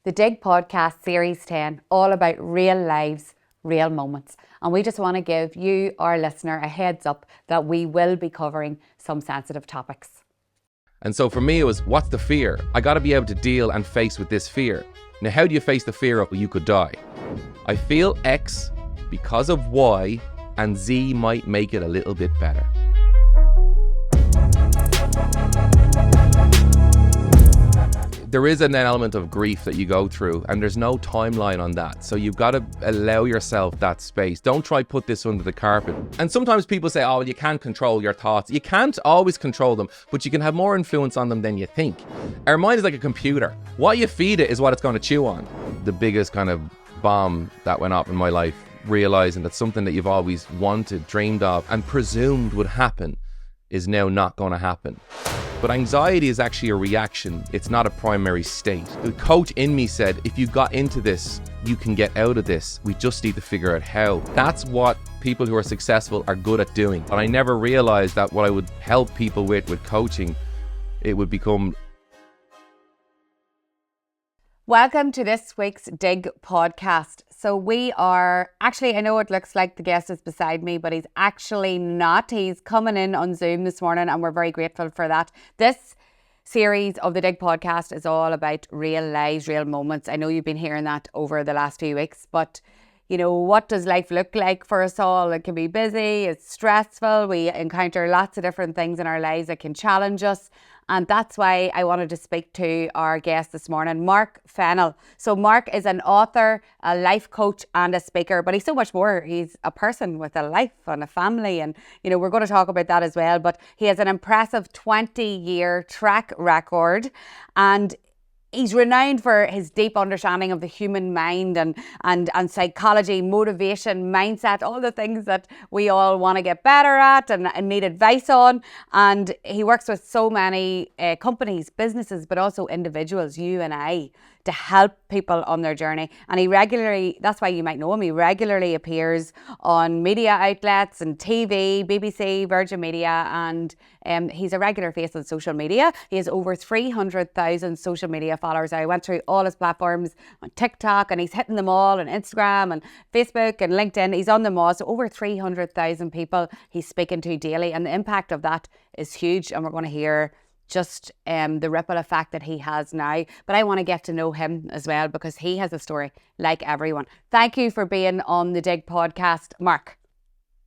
the Dig Podcast Series 10, all about real lives, real moments. And we just want to give you, our listener, a heads up that we will be covering some sensitive topics. And so for me, it was, what's the fear? I got to be able to deal and face with this fear. Now, how do you face the fear of you could die? I feel X because of Y, and Z might make it a little bit better. There is an element of grief that you go through, and there's no timeline on that. So you've got to allow yourself that space. Don't try put this under the carpet. And sometimes people say, oh, well, you can't control your thoughts. You can't always control them, but you can have more influence on them than you think. Our mind is like a computer. What you feed it is what it's going to chew on. The biggest kind of bomb that went off in my life, realizing that something that you've always wanted, dreamed of, and presumed would happen is now not going to happen. But anxiety is actually a reaction. It's not a primary state. The coach in me said, if you got into this, you can get out of this. We just need to figure out how. That's what people who are successful are good at doing. And I never realized that what I would help people with coaching, it would become. Welcome to this week's Dig Podcast. So we are, actually, I know it looks like the guest is beside me, but he's actually not. He's coming in on Zoom this morning and we're very grateful for that. This series of the Dig Podcast is all about real lives, real moments. I know you've been hearing that over the last few weeks, but you know, what does life look like for us all? It can be busy, it's stressful, we encounter lots of different things in our lives that can challenge us. And that's why I wanted to speak to our guest this morning, Mark Fennell. So Mark is an author, a life coach and a speaker, but he's so much more. He's a person with a life and a family. And, you know, we're going to talk about that as well. But he has an impressive 20-year track record, and he's renowned for his deep understanding of the human mind and psychology, motivation, mindset, all the things that we all want to get better at and need advice on. And he works with so many companies, businesses, but also individuals, you and I, to help people on their journey. And he regularly, that's why you might know him, he regularly appears on media outlets and TV, BBC, Virgin Media, and he's a regular face on social media. He has over 300,000 social media followers. I went through all his platforms on TikTok and he's hitting them all on Instagram and Facebook and LinkedIn. He's on them all. So over 300,000 people he's speaking to daily, and the impact of that is huge. And we're going to hear just the ripple effect that he has now. But I want to get to know him as well because he has a story like everyone. Thank you for being on the Dig Podcast, Mark.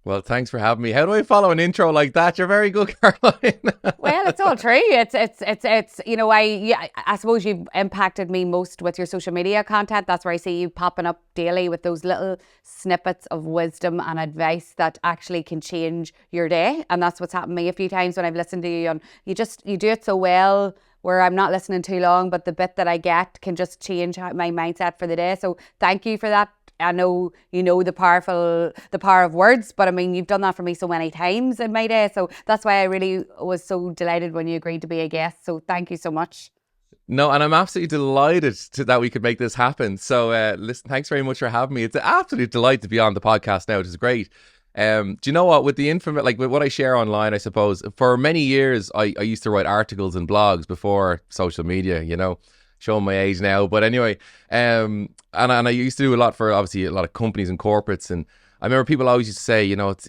Well, thanks for having me. How do I follow an intro like that? You're very good, Caroline. Well, it's all true. It's you know, I suppose you've impacted me most with your social media content. That's where I see you popping up daily with those little snippets of wisdom and advice that actually can change your day. And that's what's happened to me a few times when I've listened to you. And you do it so well where I'm not listening too long, but the bit that I get can just change my mindset for the day. So thank you for that. I know you know the power of words, but I mean, you've done that for me so many times in my day. So that's why I really was so delighted when you agreed to be a guest. So thank you so much. No, and I'm absolutely delighted that we could make this happen. So listen, thanks very much for having me. It's an absolute delight to be on the podcast now. It is great. Do you know what, with the information, like with what I share online, I suppose, for many years, I used to write articles and blogs before social media, you know, showing my age now. But anyway, and I used to do a lot for, obviously, a lot of companies and corporates. And I remember people always used to say, you know, it's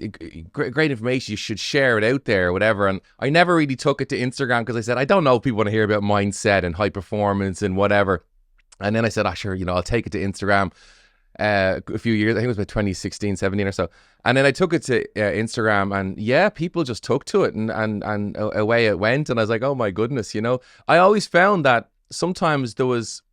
great information, you should share it out there or whatever. And I never really took it to Instagram because I said, I don't know if people want to hear about mindset and high performance and whatever. And then I said, sure, you know, I'll take it to Instagram. A few years, I think it was about 2016, 17 or so. And then I took it to Instagram, and yeah, people just took to it and away it went. And I was like, oh my goodness, you know, I always found that sometimes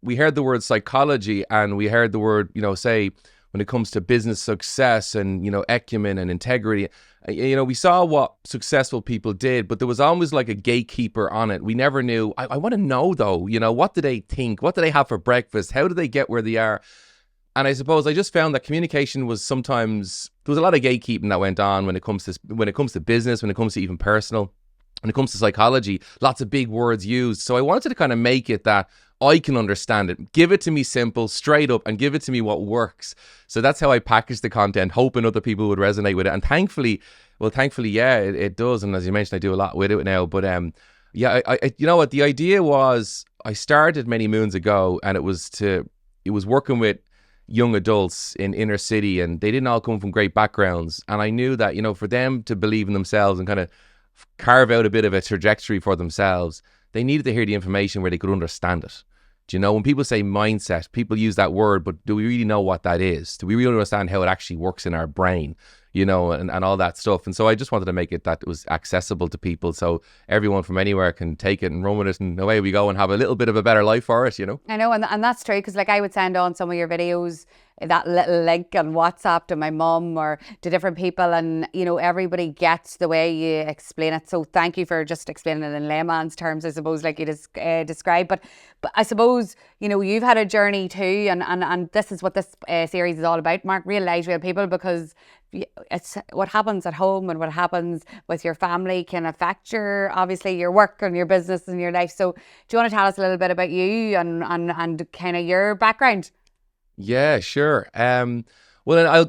we heard the word psychology and we heard the word, you know, say when it comes to business success and, you know, acumen and integrity, you know, we saw what successful people did, but there was always like a gatekeeper on it. We never knew. I want to know though, you know, what do they think? What do they have for breakfast? How do they get where they are? And I suppose I just found that communication was sometimes, there was a lot of gatekeeping that went on when it comes to business, when it comes to even personal, when it comes to psychology, lots of big words used. So I wanted to kind of make it that I can understand it. Give it to me simple, straight up, and give it to me what works. So that's how I package the content, hoping other people would resonate with it. And thankfully, yeah, it does. And as you mentioned, I do a lot with it now. But yeah, I you know what, the idea was, I started many moons ago, and it was working with young adults in inner city, and they didn't all come from great backgrounds. And I knew that, for them to believe in themselves and kind of carve out a bit of a trajectory for themselves, they needed to hear the information where they could understand it. Do you know, when people say mindset, people use that word, but do we really know what that is? Do we really understand how it actually works in our brain, and all that stuff? And so I just wanted to make it that it was accessible to people, so everyone from anywhere can take it and run with it, and away we go and have a little bit of a better life for it, I know, and that's true, because I would send on some of your videos, that little link on WhatsApp to my mum or to different people, and everybody gets the way you explain it. So thank you for just explaining it in layman's terms, I suppose, like you just described. But I suppose you've had a journey too, and this is what this series is all about, Mark. Real lives, real people, because it's what happens at home and what happens with your family can affect obviously your work and your business and your life. So do you want to tell us a little bit about you and kind of your background? Yeah, sure. Well,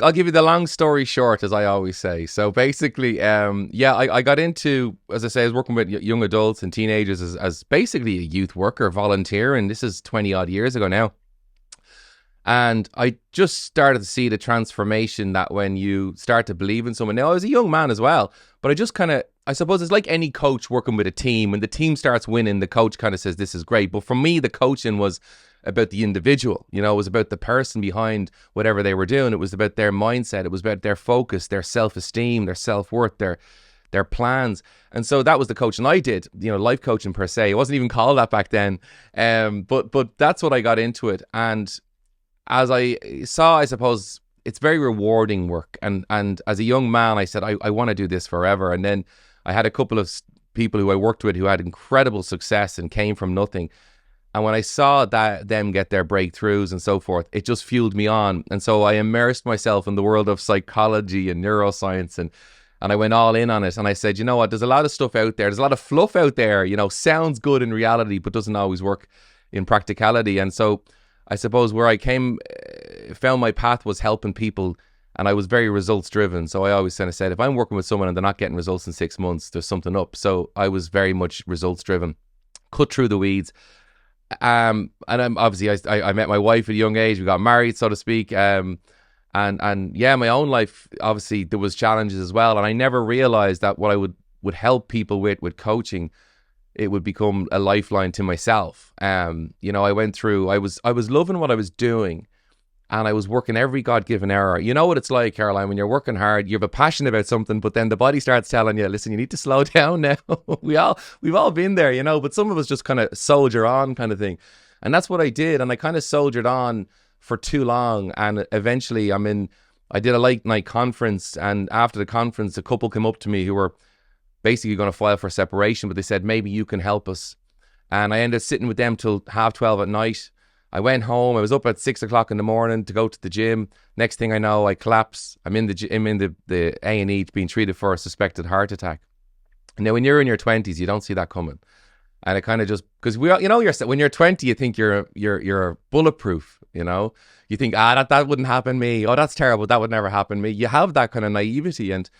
I'll give you the long story short, as I always say. So basically, I got into, as I say, I was working with young adults and teenagers as basically a youth worker, volunteer, and this is 20 odd years ago now. And I just started to see the transformation that when you start to believe in someone. Now, I was a young man as well, but I just kind of, I suppose it's like any coach working with a team. When the team starts winning, the coach kind of says, this is great. But for me, the coaching was about the individual. It was about the person behind whatever they were doing. It was about their mindset. It was about their focus, their self-esteem, their self-worth, their plans. And so that was the coaching I did, life coaching per se. It wasn't even called that back then. But that's what I got into it. And as I saw, I suppose it's very rewarding work. And as a young man, I said, I want to do this forever. And then I had a couple of people who I worked with who had incredible success and came from nothing. And when I saw them get their breakthroughs and so forth, it just fueled me on. And so I immersed myself in the world of psychology and neuroscience, and I went all in on it. And I said, you know what, there's a lot of stuff out there. There's a lot of fluff out there, sounds good in reality, but doesn't always work in practicality. And so I suppose where I found my path was helping people, and I was very results driven. So I always kind of said, if I'm working with someone and they're not getting results in 6 months, there's something up. So I was very much results driven, cut through the weeds. And I'm obviously I met my wife at a young age. We got married, so to speak. And yeah, my own life, obviously there was challenges as well. And I never realized that what I would help people with coaching, it would become a lifeline to myself. I went through, I was loving what I was doing, and I was working every God-given hour. You know what it's like, Caroline, when you're working hard, you have a passion about something, but then the body starts telling you, listen, you need to slow down now. We've all been there, but some of us just kind of soldier on kind of thing. And that's what I did. And I kind of soldiered on for too long. And eventually I did a late night conference. And after the conference, a couple came up to me who were basically going to file for separation, but they said, maybe you can help us. And I ended up sitting with them till 12:30 at night. I went home. I was up at 6 o'clock in the morning to go to the gym. Next thing I know, I collapse. I'm in the A&E being treated for a suspected heart attack. Now, when you're in your 20s, you don't see that coming. And I kind of just, because when you're 20, you think you're bulletproof. You think, that wouldn't happen to me. Oh, that's terrible. That would never happen to me. You have that kind of naivety. And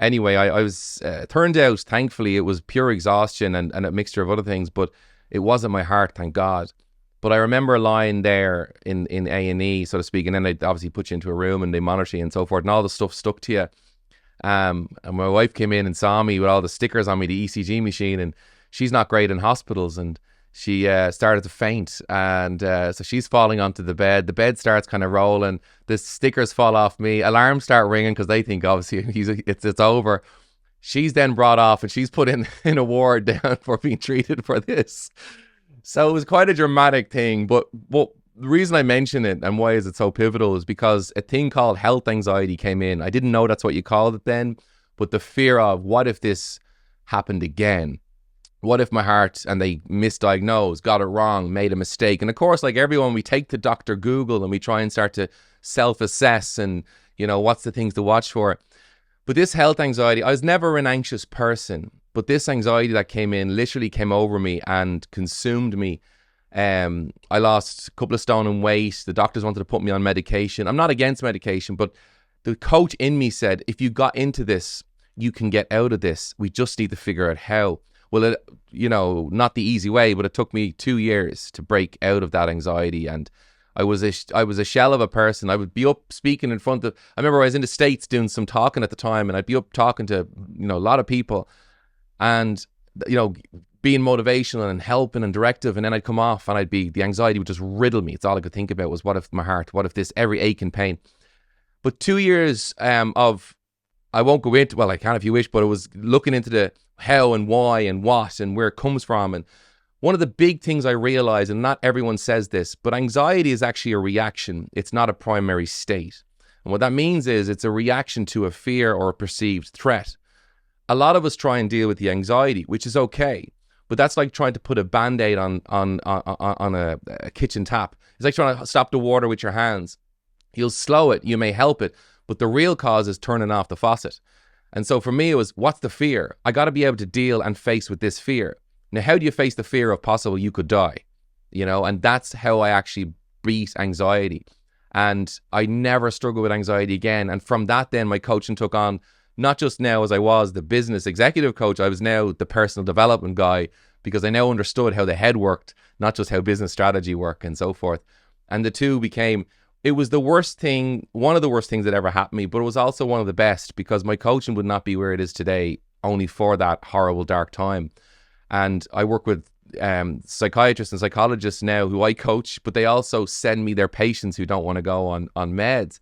anyway, I was turned out, thankfully, it was pure exhaustion and a mixture of other things, but it wasn't my heart, thank God. But I remember lying there in A&E, so to speak, and then they obviously put you into a room and they monitor you and so forth, and all the stuff stuck to you. And my wife came in and saw me with all the stickers on me, the ECG machine, and she's not great in hospitals, and she started to faint, and so she's falling onto the bed. The bed starts kind of rolling. The stickers fall off me. Alarms start ringing because they think obviously it's over. She's then brought off, and she's put in a ward down for being treated for this. So it was quite a dramatic thing, but the reason I mention it and why is it so pivotal is because a thing called health anxiety came in. I didn't know that's what you called it then, but the fear of what if this happened again? What if my heart, and they misdiagnosed, got it wrong, made a mistake? And of course, like everyone, we take to Dr. Google and we try and start to self-assess and, what's the things to watch for. But this health anxiety, I was never an anxious person, but this anxiety that came in literally came over me and consumed me. I lost a couple of stone in weight. The doctors wanted to put me on medication. I'm not against medication, but the coach in me said, if you got into this, you can get out of this. We just need to figure out how. Well, not the easy way, but it took me 2 years to break out of that anxiety. And I was a shell of a person. I would be up speaking in front of, I remember I was in the States doing some talking at the time, and I'd be up talking to, a lot of people, and, being motivational and helping and directive. And then I'd come off and the anxiety would just riddle me. It's all I could think about was, what if my heart, what if this, every ache and pain. But 2 years of, I won't go into, well, I can if you wish, but it was looking into the how and why and what and where it comes from. And one of the big things I realized, and not everyone says this, but anxiety is actually a reaction. It's not a primary state. And what that means is it's a reaction to a fear or a perceived threat. A lot of us try and deal with the anxiety, which is okay, but that's like trying to put a Band-Aid on a kitchen tap. It's like trying to stop the water with your hands. You'll slow it, you may help it, but the real cause is turning off the faucet. And so for me, it was, what's the fear? I got to be able to deal and face with this fear. Now, how do you face the fear of possible you could die? And that's how I actually beat anxiety. And I never struggled with anxiety again. And from that, then my coaching took on, not just now as I was the business executive coach, I was now the personal development guy, because I now understood how the head worked, not just how business strategy worked and so forth. And the two became, it was the worst thing, one of the worst things that ever happened to me, but it was also one of the best, because my coaching would not be where it is today only for that horrible, dark time. And I work with psychiatrists and psychologists now who I coach, but they also send me their patients who don't want to go on meds.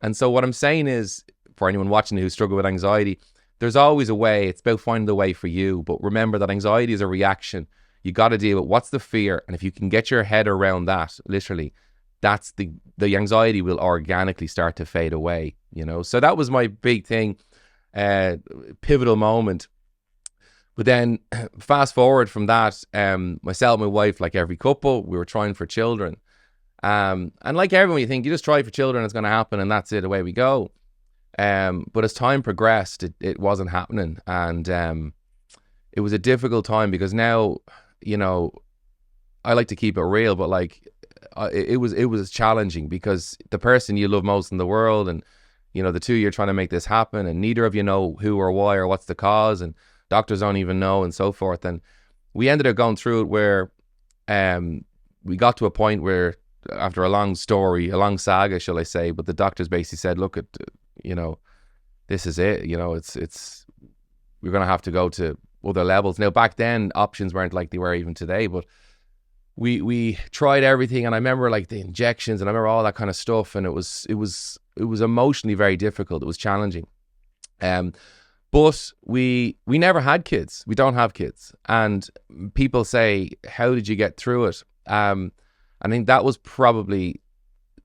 And so what I'm saying is, for anyone watching who struggle with anxiety, there's always a way. It's about finding the way for you. But remember that anxiety is a reaction. You got to deal with what's the fear. And if you can get your head around that, literally, that's the anxiety will organically start to fade away, So that was my big thing, pivotal moment. But then fast forward from that, myself and my wife, like every couple, we were trying for children. And like everyone, you think you just try for children, it's going to happen, and that's it, away we go. But as time progressed, it wasn't happening. And it was a difficult time, because now, I like to keep it real, but like it was challenging, because the person you love most in the world, and the two you're trying to make this happen, and neither of you know who or why or what's the cause, and doctors don't even know, and so forth. And we ended up going through it where we got to a point where, after a long story, a long saga, shall I say, but the doctors basically said, look, this is it, it's we're going to have to go to other levels. Now, back then, options weren't like they were even today, but we tried everything. And I remember like the injections, and I remember all that kind of stuff. And it was emotionally very difficult. It was challenging. But we never had kids. We don't have kids. And people say, how did you get through it? I think that was probably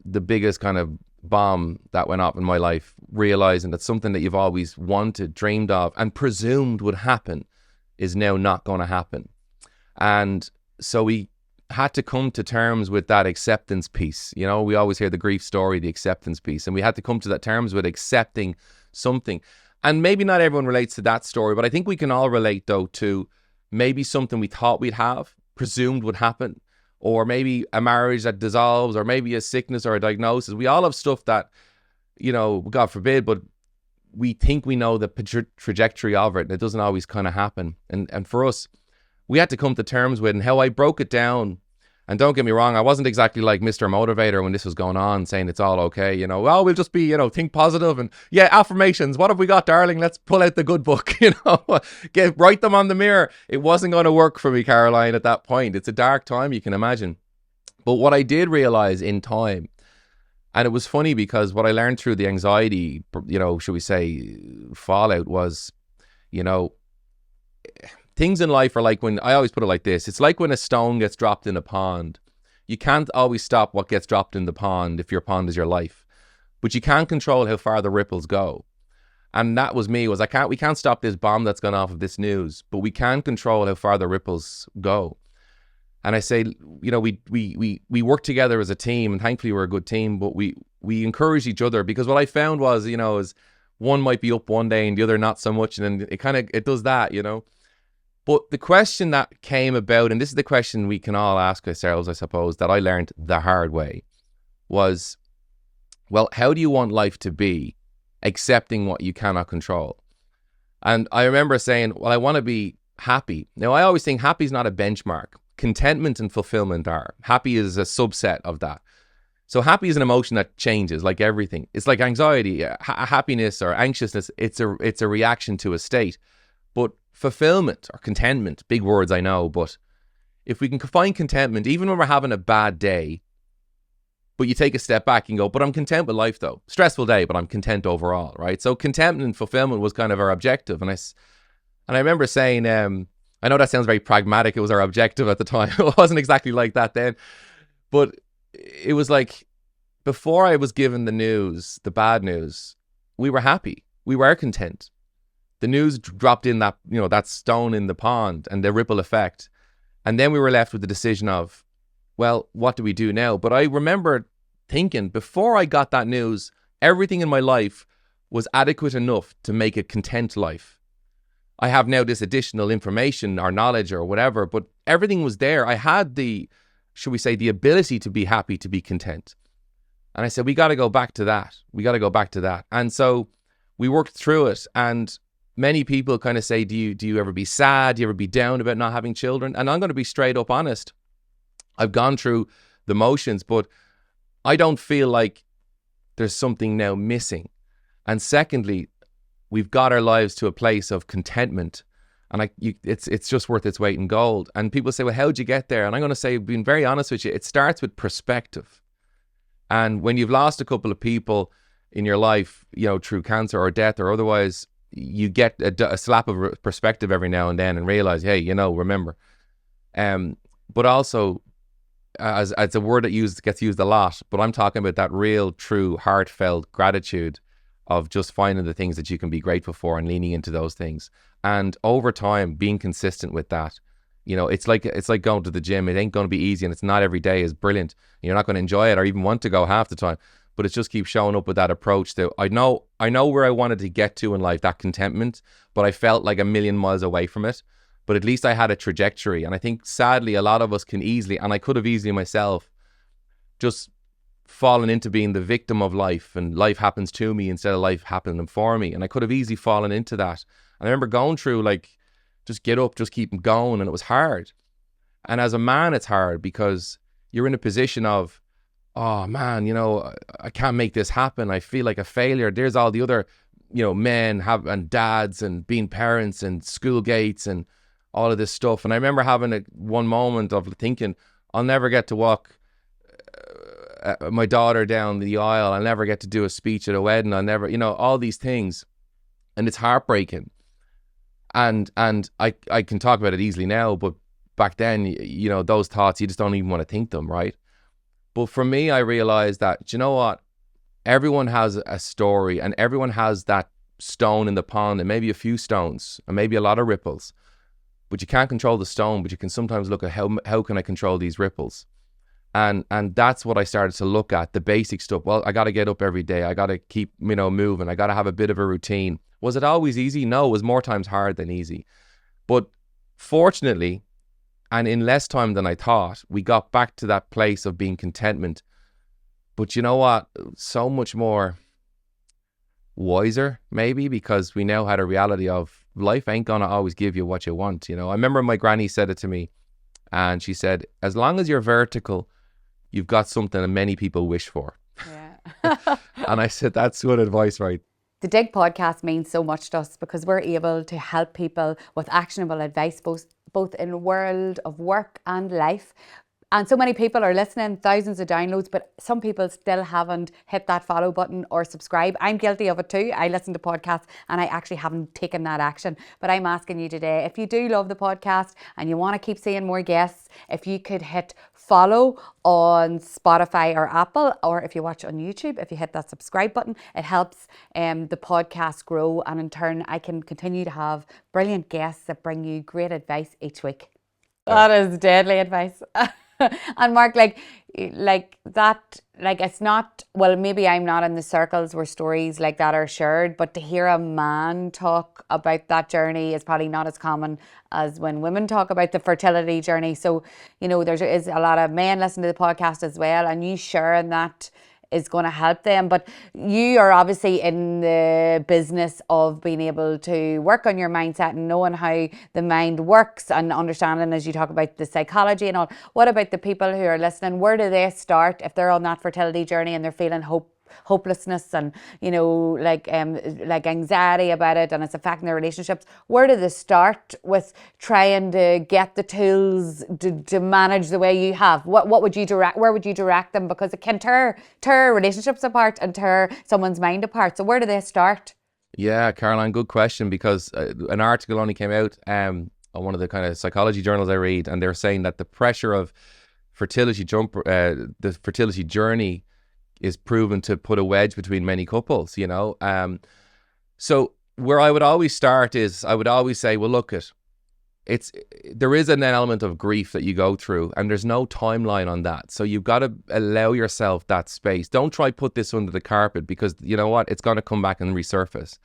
the biggest kind of bomb that went off in my life, realizing that something that you've always wanted, dreamed of, and presumed would happen is now not going to happen. And so we had to come to terms with that acceptance piece. We always hear the grief story, the acceptance piece, and we had to come to that terms with accepting something. And maybe not everyone relates to that story, but I think we can all relate, though, to maybe something we thought we'd have, presumed would happen, or maybe a marriage that dissolves, or maybe a sickness or a diagnosis. We all have stuff that, God forbid, but we think we know the trajectory of it, and it doesn't always kind of happen. And for us, we had to come to terms with, and how I broke it down. And don't get me wrong, I wasn't exactly like Mr. Motivator when this was going on, saying it's all okay, well, we'll just be, think positive, and affirmations. What have we got, darling? Let's pull out the good book, write them on the mirror. It wasn't going to work for me, Caroline, at that point. It's a dark time, you can imagine. But what I did realize in time, and it was funny, because what I learned through the anxiety, should we say, fallout was, things in life are like, when I always put it like this, it's like when a stone gets dropped in a pond. You can't always stop what gets dropped in the pond if your pond is your life, but you can control how far the ripples go. And that was me, we can't stop this bomb that's gone off of this news, but we can control how far the ripples go. And I say, we work together as a team, and thankfully we're a good team, but we encourage each other, because what I found was, is one might be up one day and the other not so much, and then it does that, But the question that came about, and this is the question we can all ask ourselves, I suppose, that I learned the hard way, was, well, how do you want life to be, accepting what you cannot control? And I remember saying, well, I want to be happy. Now, I always think happy is not a benchmark. Contentment and fulfillment are. Happy is a subset of that. So happy is an emotion that changes, like everything. It's like anxiety, happiness or anxiousness. It's a reaction to a state. But fulfillment or contentment, big words I know, but if we can find contentment, even when we're having a bad day, but you take a step back and go, but I'm content with life though. Stressful day, but I'm content overall, right? So contentment and fulfillment was kind of our objective. And I remember saying, I know that sounds very pragmatic. It was our objective at the time. It wasn't exactly like that then. But it was like, before I was given the news, the bad news, we were happy. We were content. The news dropped in that, that stone in the pond and the ripple effect. And then we were left with the decision of, well, what do we do now? But I remember thinking, before I got that news, everything in my life was adequate enough to make a content life. I have now this additional information or knowledge or whatever, but everything was there. I had the ability to be happy, to be content. And I said, we got to go back to that. We got to go back to that. And so we worked through it. And many people kind of say, do you ever be sad? Do you ever be down about not having children? And I'm going to be straight up honest. I've gone through the motions, but I don't feel like there's something now missing. And secondly, we've got our lives to a place of contentment. And it's just worth its weight in gold. And people say, well, how'd you get there? And I'm going to say, being very honest with you, it starts with perspective. And when you've lost a couple of people in your life, through cancer or death or otherwise, you get a slap of perspective every now and then and realize, hey, remember. But also, as a word that gets used a lot, but I'm talking about that real, true, heartfelt gratitude of just finding the things that you can be grateful for and leaning into those things. And over time, being consistent with that. It's like going to the gym. It ain't going to be easy, and it's not every day is brilliant. You're not going to enjoy it or even want to go half the time. But it's just keep showing up with that approach that I know where I wanted to get to in life, that contentment, but I felt like a million miles away from it. But at least I had a trajectory. And I think sadly, a lot of us can easily, and I could have easily myself, just fallen into being the victim of life, and life happens to me instead of life happening for me. And I could have easily fallen into that. And I remember going through just get up, just keep going. And it was hard. And as a man, it's hard because you're in a position of, oh man, I can't make this happen. I feel like a failure. There's all the other, men and dads and being parents and school gates and all of this stuff. And I remember having one moment of thinking, I'll never get to walk my daughter down the aisle. I'll never get to do a speech at a wedding. I'll never, all these things. And it's heartbreaking. And I can talk about it easily now, but back then, those thoughts, you just don't even want to think them, right? But for me, I realized that, you know what? Everyone has a story, and everyone has that stone in the pond, and maybe a few stones, and maybe a lot of ripples. But you can't control the stone, but you can sometimes look at how can I control these ripples? And that's what I started to look at, the basic stuff. Well, I got to get up every day. I got to keep, moving. I got to have a bit of a routine. Was it always easy? No, it was more times hard than easy. But fortunately, and in less time than I thought, we got back to that place of being contentment. But you know what? So much more wiser, maybe, because we now had a reality of life ain't going to always give you what you want. I remember my granny said it to me, and she said, as long as you're vertical, you've got something that many people wish for. Yeah. And I said, that's good advice, right? The Dig podcast means so much to us because we're able to help people with actionable advice, both in the world of work and life. And so many people are listening, thousands of downloads, but some people still haven't hit that follow button or subscribe. I'm guilty of it too. I listen to podcasts and I actually haven't taken that action. But I'm asking you today, if you do love the podcast and you want to keep seeing more guests, if you could hit follow on Spotify or Apple, or if you watch on YouTube, if you hit that subscribe button, it helps the podcast grow. And in turn, I can continue to have brilliant guests that bring you great advice each week. That is deadly advice. And Mark, like that, it's not, well, maybe I'm not in the circles where stories like that are shared, but to hear a man talk about that journey is probably not as common as when women talk about the fertility journey. So, there is a lot of men listening to the podcast as well, and you sharing that is going to help them. But you are obviously in the business of being able to work on your mindset and knowing how the mind works and understanding, as you talk about the psychology and all. What about the people who are listening? Where do they start if they're on that fertility journey and they're feeling hopelessness and like anxiety about it and it's affecting their relationships? Where do they start with trying to get the tools to manage the way you have? What would you direct? Where would you direct them? Because it can tear relationships apart and tear someone's mind apart. So where do they start? Yeah, Caroline, good question, because an article only came out on one of the kind of psychology journals I read, and they're saying that the pressure of the fertility journey is proven to put a wedge between many couples, So where I would always start is, I would always say, well, look, there is an element of grief that you go through, and there's no timeline on that. So you've got to allow yourself that space. Don't try put this under the carpet, because you know what? It's going to come back and resurface.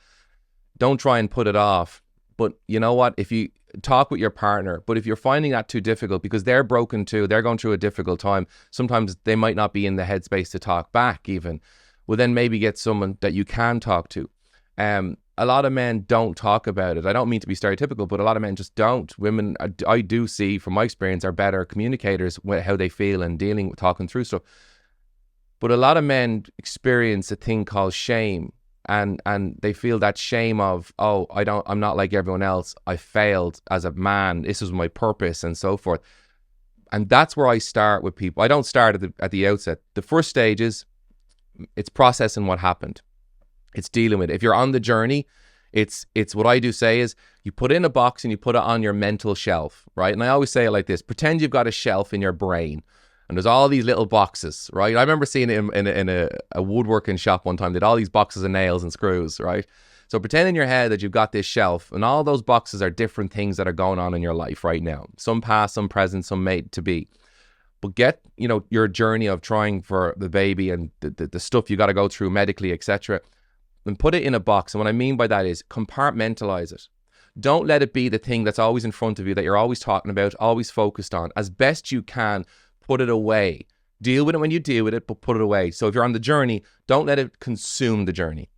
Don't try and put it off. But you know what? If you talk with your partner, but if you're finding that too difficult because they're broken too, they're going through a difficult time, sometimes they might not be in the headspace to talk back even, well then maybe get someone that you can talk to. A lot of men don't talk about it. I don't mean to be stereotypical, but a lot of men just don't. Women, I do see from my experience, are better communicators with how they feel and talking through stuff. But a lot of men experience a thing called shame. And they feel that shame of, oh, I'm not like everyone else. I failed as a man. This was my purpose and so forth. And that's where I start with people. I don't start at the outset. The first stage is, it's processing what happened. It's dealing with it. If you're on the journey, it's what I do say is, you put it in a box and you put it on your mental shelf, right? And I always say it like this: pretend you've got a shelf in your brain. And there's all these little boxes, right? I remember seeing it in a woodworking shop one time. They had all these boxes of nails and screws, right? So pretend in your head that you've got this shelf, and all those boxes are different things that are going on in your life right now. Some past, some present, some made to be. But get, your journey of trying for the baby and the stuff you got to go through medically, etc., and put it in a box. And what I mean by that is, compartmentalize it. Don't let it be the thing that's always in front of you, that you're always talking about, always focused on. As best you can, put it away. Deal with it when you deal with it, but put it away. So if you're on the journey, don't let it consume the journey,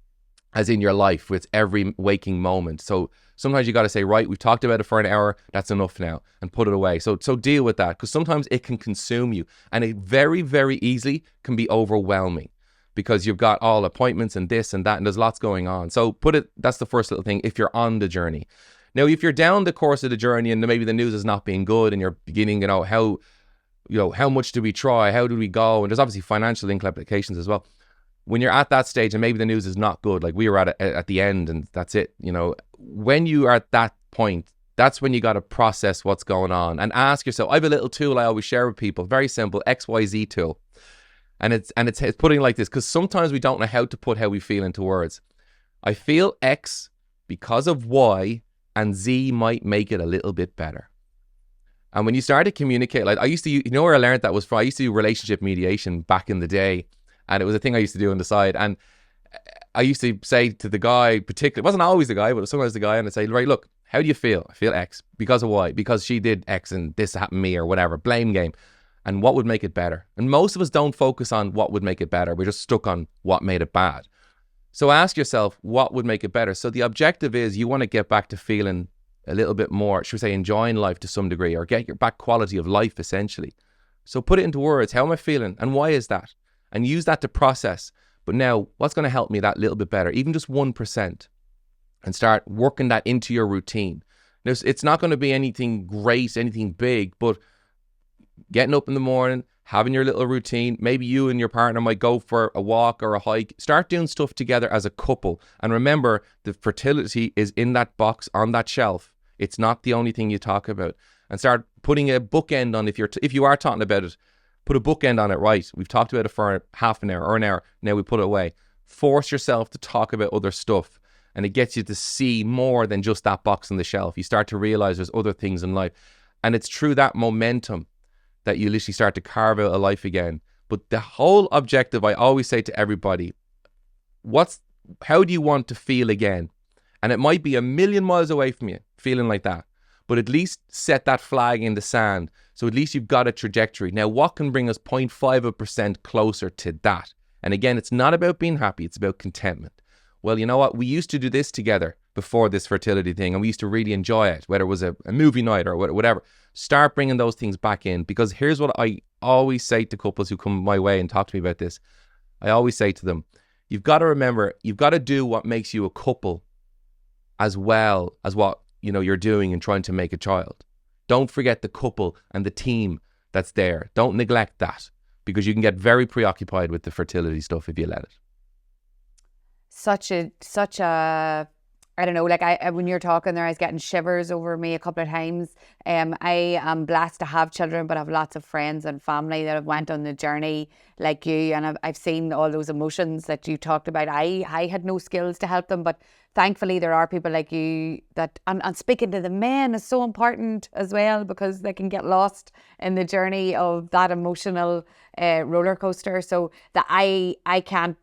as in your life with every waking moment. So sometimes you got to say, right, we've talked about it for an hour, that's enough now, and put it away. So deal with that, because sometimes it can consume you, and it very, very easily can be overwhelming, because you've got all appointments and this and that, and there's lots going on. So that's the first little thing if you're on the journey. Now, if you're down the course of the journey and maybe the news is not being good, and you're beginning, how much do we try? How do we go? And there's obviously financial implications as well. When you're at that stage and maybe the news is not good, like we were at the end and that's it, when you are at that point, that's when you got to process what's going on and ask yourself. I have a little tool I always share with people, very simple, XYZ tool. And it's putting like this, because sometimes we don't know how to put how we feel into words. I feel X because of Y, and Z might make it a little bit better. And when you start to communicate, like I used to, where I learned that was from, I used to do relationship mediation back in the day. And it was a thing I used to do on the side. And I used to say to the guy, particularly, it wasn't always the guy, but it was sometimes the guy, and I'd say, right, look, how do you feel? I feel X. Because of Y. Because she did X and this happened to me or whatever. Blame game. And what would make it better? And most of us don't focus on what would make it better. We're just stuck on what made it bad. So ask yourself, what would make it better? So the objective is, you want to get back to feeling a little bit more, should we say, enjoying life to some degree, or get your back quality of life, essentially. So put it into words. How am I feeling? And why is that? And use that to process. But now, what's going to help me that little bit better? Even just 1%. And start working that into your routine. Now, it's not going to be anything great, anything big, but getting up in the morning, having your little routine. Maybe you and your partner might go for a walk or a hike. Start doing stuff together as a couple. And remember, the fertility is in that box on that shelf. It's not the only thing you talk about. And start putting a bookend on, if you are talking about it, put a bookend on it, right? We've talked about it for half an hour or an hour. Now we put it away. Force yourself to talk about other stuff. And it gets you to see more than just that box on the shelf. You start to realize there's other things in life. And it's through that momentum that you literally start to carve out a life again. But the whole objective, I always say to everybody, how do you want to feel again? And it might be a million miles away from you, feeling like that. But at least set that flag in the sand. So at least you've got a trajectory. Now, what can bring us 0.5% closer to that? And again, it's not about being happy, it's about contentment. Well, you know what? We used to do this together before this fertility thing, and we used to really enjoy it, whether it was a movie night or whatever. Start bringing those things back in, because here's what I always say to couples who come my way and talk to me about this. I always say to them, you've got to remember, you've got to do what makes you a couple as well as what, you know, you're doing in trying to make a child. Don't forget the couple and the team that's there. Don't neglect that, because you can get very preoccupied with the fertility stuff if you let it. Such a I don't know, like when you're talking there, I was getting shivers over me a couple of times. I am blessed to have children, but I have lots of friends and family that have went on the journey like you, and I've seen all those emotions that you talked about. I had no skills to help them, but thankfully there are people like you that, and speaking to the men is so important as well, because they can get lost in the journey of that emotional roller coaster. So that I can't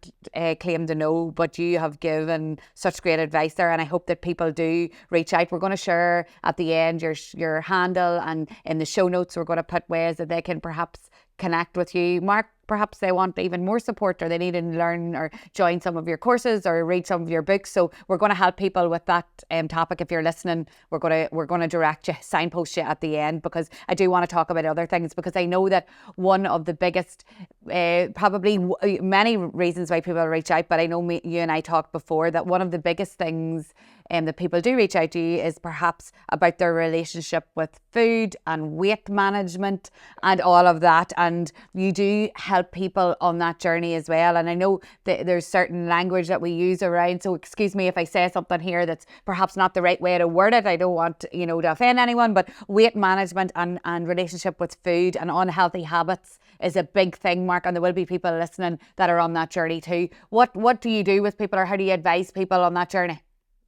claim to know, but you have given such great advice there, and I hope that people do reach out. We're going to share at the end your handle, and in the show notes we're going to put ways that they can perhaps connect with you. Mark, perhaps they want even more support, or they need to learn or join some of your courses or read some of your books. So we're going to help people with that topic. If you're listening, we're going to direct you, signpost you at the end, because I do want to talk about other things, because I know that one of the biggest, probably many reasons why people reach out, but I know you and I talked before that one of the biggest things that people do reach out to you is perhaps about their relationship with food and weight management and all of that. And you do help people on that journey as well. And I know that there's certain language that we use around. So excuse me if I say something here that's perhaps not the right way to word it. I don't want, to offend anyone, but weight management and relationship with food and unhealthy habits is a big thing, Mark. And there will be people listening that are on that journey too. What do you do with people, or how do you advise people on that journey?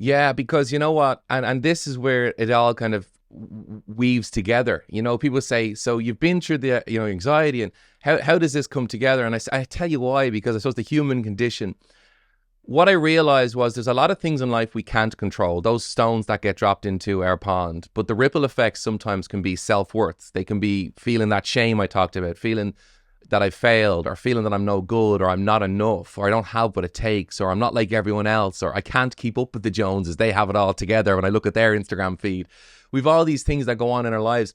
Yeah, because you know what, and this is where it all kind of weaves together. People say, so you've been through the anxiety, and how does this come together? And I tell you why, because I suppose the human condition. What I realized was there's a lot of things in life we can't control, those stones that get dropped into our pond, but the ripple effects sometimes can be self-worth. They can be feeling that shame I talked about, feeling that I failed, or feeling that I'm no good, or I'm not enough, or I don't have what it takes, or I'm not like everyone else, or I can't keep up with the Joneses. They have it all together when I look at their Instagram feed. We've all these things that go on in our lives.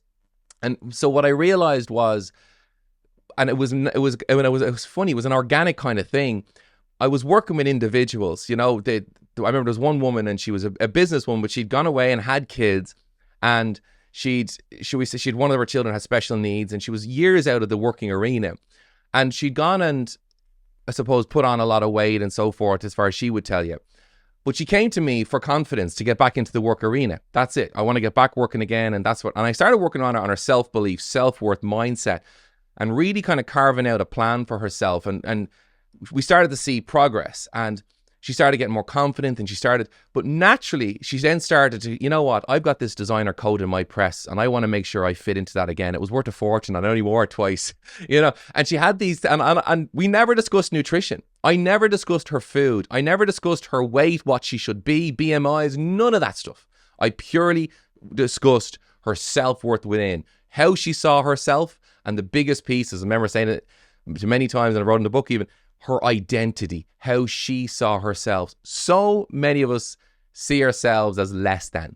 And so what I realized was, and it was funny, it was an organic kind of thing. I was working with individuals, I remember there was one woman, and she was a businesswoman, but she'd gone away and had kids, and she'd one of her children had special needs, and she was years out of the working arena, and she'd gone and I suppose put on a lot of weight and so forth, as far as she would tell you. But she came to me for confidence to get back into the work arena. That's it. I want to get back working again, and and I started working on her self-belief, self-worth mindset, and really kind of carving out a plan for herself, and we started to see progress, and she started getting more confident, and but naturally she then started to, you know what, I've got this designer coat in my press, and I want to make sure I fit into that again. It was worth a fortune, and I only wore it twice, and she had these, and we never discussed nutrition. I never discussed her food. I never discussed her weight, what she should be, BMIs, none of that stuff. I purely discussed her self-worth within, how she saw herself, and the biggest piece, as I remember saying it many times, and I wrote in the book even, her identity, how she saw herself. So many of us see ourselves as less than.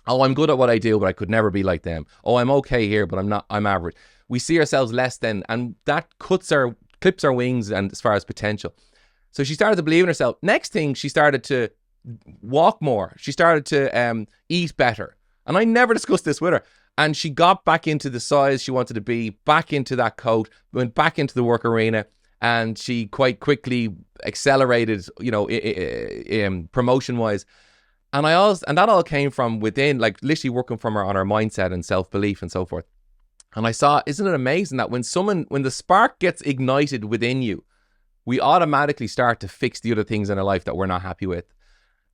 Oh, I'm good at what I do, but I could never be like them. Oh, I'm okay here, but I'm average. We see ourselves less than, and that clips our wings, and as far as potential. So she started to believe in herself. Next thing, she started to walk more. She started to eat better. And I never discussed this with her. And she got back into the size she wanted to be, back into that coat, went back into the work arena. And she quite quickly accelerated, promotion-wise. And that all came from within, like literally working from her on her mindset and self-belief and so forth. And I saw, isn't it amazing that when the spark gets ignited within you, we automatically start to fix the other things in our life that we're not happy with.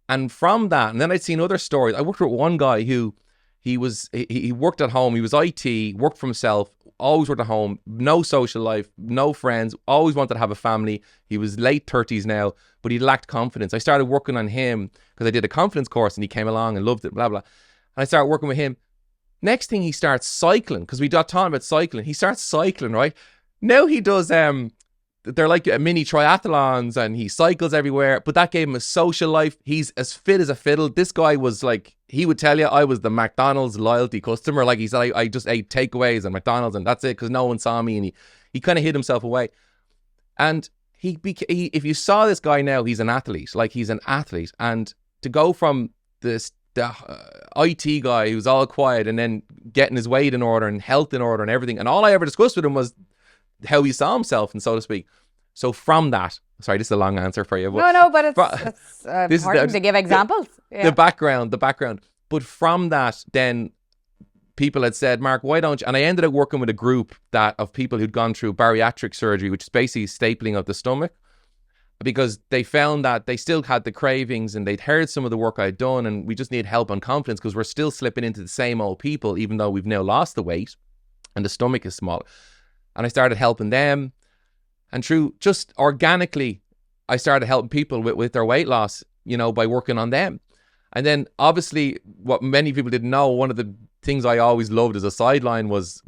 And from that, and then I'd seen other stories. I worked with one guy who he worked at home. He was IT, worked for himself, always worked at home, no social life, no friends, always wanted to have a family. He was late 30s now, but he lacked confidence. I started working on him because I did a confidence course, and he came along and loved it, blah, blah. And I started working with him. Next thing, he starts cycling, because we got talking about cycling. He starts cycling, right? Now he does they're like mini triathlons, and he cycles everywhere, but that gave him a social life. He's as fit as a fiddle. This guy was like, he would tell you, I was the McDonald's loyalty customer. Like he said, I just ate takeaways and McDonald's and that's it, because no one saw me, and he kind of hid himself away. And if you saw this guy now, he's an athlete. Like he's an athlete. And to go from the IT guy who's all quiet, and then getting his weight in order and health in order and everything, and all I ever discussed with him was how he saw himself, and so to speak. So from that, sorry, this is a long answer for you. But it's important to give examples. The background. But from that, then people had said, Mark, why don't you? And I ended up working with a group of people who'd gone through bariatric surgery, which is basically stapling of the stomach, because they found that they still had the cravings, and they'd heard some of the work I'd done, and we just need help on confidence, because we're still slipping into the same old people, even though we've now lost the weight and the stomach is small. And I started helping them. And through just organically, I started helping people with their weight loss, by working on them. And then obviously what many people didn't know, one of the things I always loved as a sideline was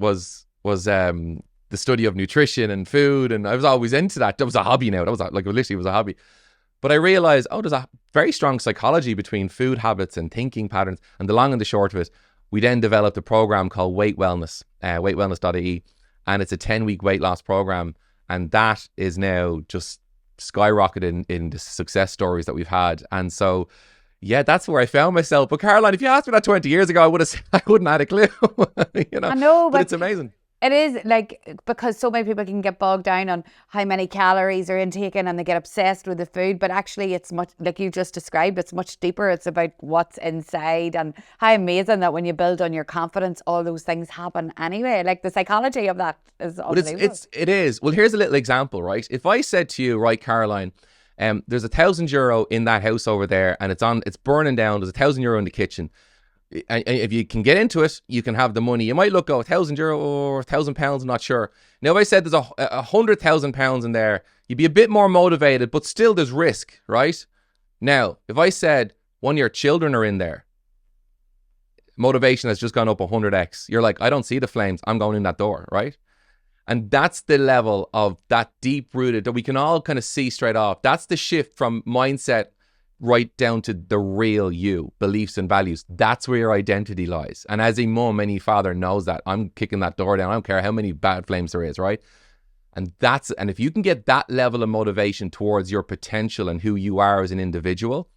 the study of nutrition and food. And I was always into that. That was a hobby now. That was literally was a hobby. But I realized, there's a very strong psychology between food habits and thinking patterns. And the long and the short of it, we then developed a program called Weight Wellness, weightwellness.ie. And it's a 10-week weight loss program. And that is now just skyrocketed in the success stories that we've had. And so, yeah, that's where I found myself. But Caroline, if you asked me that 20 years ago, I wouldn't have had a clue. I know, but it's amazing. It is, like, because so many people can get bogged down on how many calories are intaken, and they get obsessed with the food. But actually, it's much, like you just described, it's much deeper. It's about what's inside, and how amazing that when you build on your confidence, all those things happen anyway. Like the psychology of that is unbelievable. It is. Well, here's a little example, right? If I said to you, right, Caroline, there's €1,000 in that house over there, and it's burning down. There's €1,000 in the kitchen. And if you can get into it, you can have the money. You might look, €1,000 or £1,000, I'm not sure. Now, if I said there's £100,000 in there, you'd be a bit more motivated, but still there's risk, right? Now, if I said one of your children are in there, motivation has just gone up 100x. You're like, I don't see the flames. I'm going in that door, right? And that's the level of that deep-rooted that we can all kind of see straight off. That's the shift from mindset right down to the real you, beliefs and values. That's where your identity lies. And as a mum, any father knows that. I'm kicking that door down. I don't care how many bad flames there is, right? And if you can get that level of motivation towards your potential and who you are as an individual,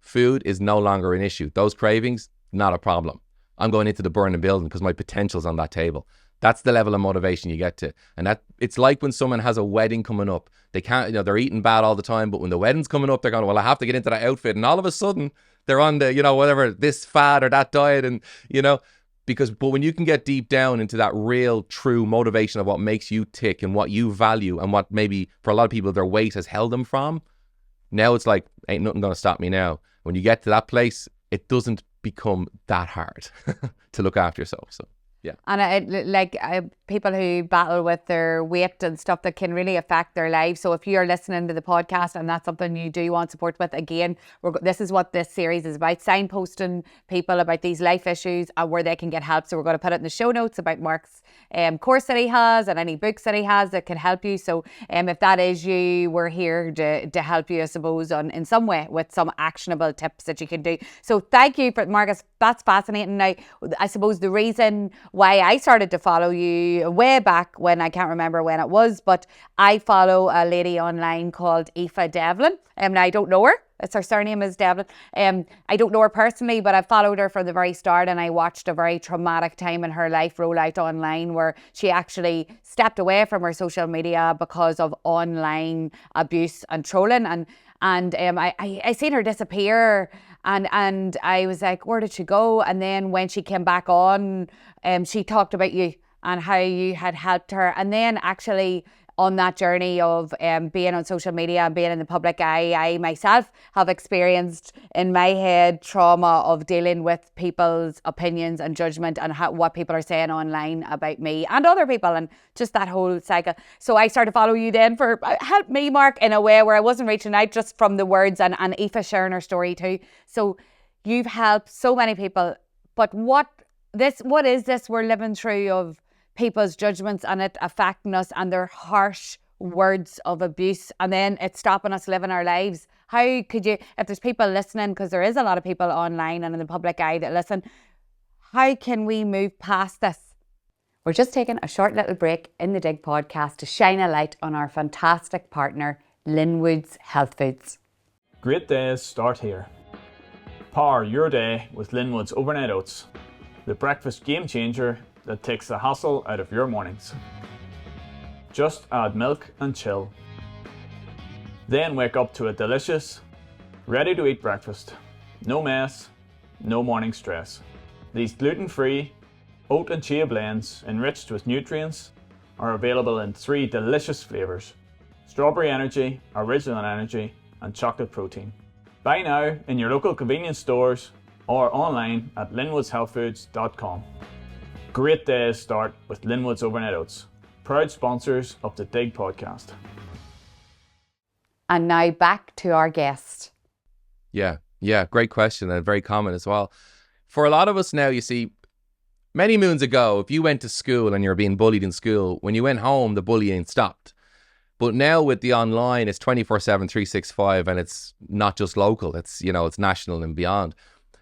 food is no longer an issue. Those cravings, not a problem. I'm going into the burning building because my potential's on that table. That's the level of motivation you get to. And that it's like when someone has a wedding coming up. They can't, they're eating bad all the time, but when the wedding's coming up, they're going, well, I have to get into that outfit. And all of a sudden they're on the, whatever, this fad or that diet. And, but when you can get deep down into that real, true motivation of what makes you tick and what you value and what maybe for a lot of people their weight has held them from, now it's like, ain't nothing going to stop me now. When you get to that place, it doesn't become that hard to look after yourself. So. Yeah. And people who battle with their weight and stuff that can really affect their lives. So if you're listening to the podcast and that's something you do want support with, again, this is what this series is about, signposting people about these life issues and where they can get help. So we're going to put it in the show notes about Mark's course that he has and any books that he has that can help you. So if that is you, we're here to help you, I suppose, in some way with some actionable tips that you can do. So thank you for Marcus. That's fascinating. Now, I suppose the reason why I started to follow you way back when, I can't remember when it was, but I follow a lady online called Aoife Devlin. And I don't know her. Her surname is Devlin. I don't know her personally, but I followed her from the very start, and I watched a very traumatic time in her life roll out online where she actually stepped away from her social media because of online abuse and trolling. And I seen her disappear, and I was like, where did she go? And then when she came back on, she talked about you and how you had helped her. And then actually on that journey of being on social media and being in the public eye, I myself have experienced in my head trauma of dealing with people's opinions and judgment and what people are saying online about me and other people, and just that whole cycle. So I started to follow you then for help me, Mark, in a way where I wasn't reaching out just from the words, and Aoife sharing her story too. So you've helped so many people, but what is this we're living through of people's judgments and it affecting us and their harsh words of abuse, and then it's stopping us living our lives. How could you, if there's people listening, because there is a lot of people online and in the public eye that listen, how can we move past this? We're just taking a short little break in the Dig podcast to shine a light on our fantastic partner, Linwood's Health Foods. Great days start here. Power your day with Linwood's Overnight Oats, the breakfast game changer that takes the hassle out of your mornings. Just add milk and chill. Then wake up to a delicious, ready-to-eat breakfast. No mess, no morning stress. These gluten-free oat and chia blends enriched with nutrients are available in 3 delicious flavours: strawberry energy, original energy, and chocolate protein. Buy now in your local convenience stores or online at linwoodshealthfoods.com. Great days start with Linwood's Overnight Oats, proud sponsors of the Dig podcast. And now back to our guest. Yeah, great question, and very common as well. For a lot of us now, you see, many moons ago, if you went to school and you're being bullied in school, when you went home, the bullying stopped. But now with the online, it's 24/7, 365, and it's not just local, it's, you know, it's national and beyond.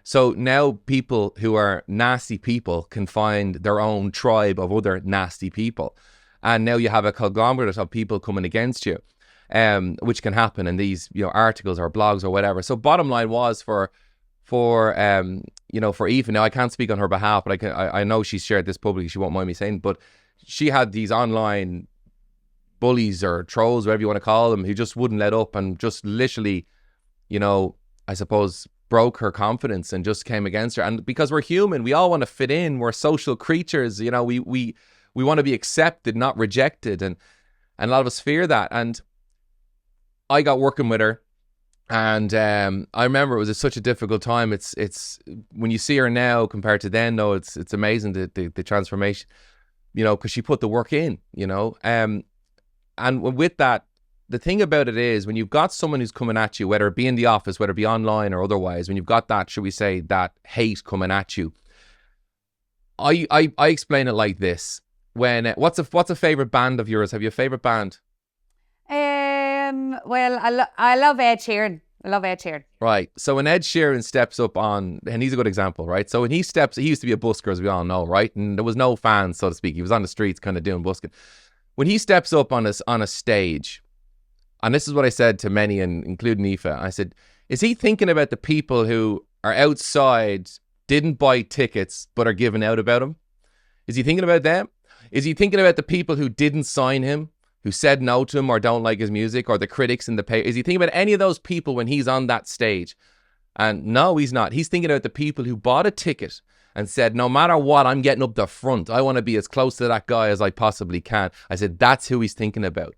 So now people who are nasty people can find their own tribe of other nasty people. And now you have a conglomerate of people coming against you, which can happen in these, you know, articles or blogs or whatever. So bottom line was for Eva, now I can't speak on her behalf, but I know she's shared this publicly, she won't mind me saying, but she had these online bullies or trolls, whatever you want to call them, who just wouldn't let up and just literally, you know, I suppose broke her confidence and just came against her. And because we're human, we all want to fit in, we're social creatures, you know, we want to be accepted, not rejected, and a lot of us fear that. And I got working with her, and I remember it was such a difficult time. It's when you see her now compared to then, though, it's amazing the transformation, you know, because she put the work in, you know. And with that, the thing about it is, when you've got someone who's coming at you, whether it be in the office, whether it be online or otherwise, when you've got that, should we say, that hate coming at you, I explain it like this. When what's a favorite band of yours? Have you a favorite band? Well, I love Ed Sheeran. I love Ed Sheeran. Right. So when Ed Sheeran steps up on, and he's a good example, right? So when he used to be a busker, as we all know, right? And there was no fans, so to speak. He was on the streets kind of doing busking. When he steps up on a stage, and this is what I said to many, and including Aoife, I said, is he thinking about the people who are outside, didn't buy tickets, but are giving out about him? Is he thinking about them? Is he thinking about the people who didn't sign him, who said no to him or don't like his music, or the critics in the paper? Is he thinking about any of those people when he's on that stage? And no, he's not. He's thinking about the people who bought a ticket and said, no matter what, I'm getting up the front. I want to be as close to that guy as I possibly can. I said, that's who he's thinking about.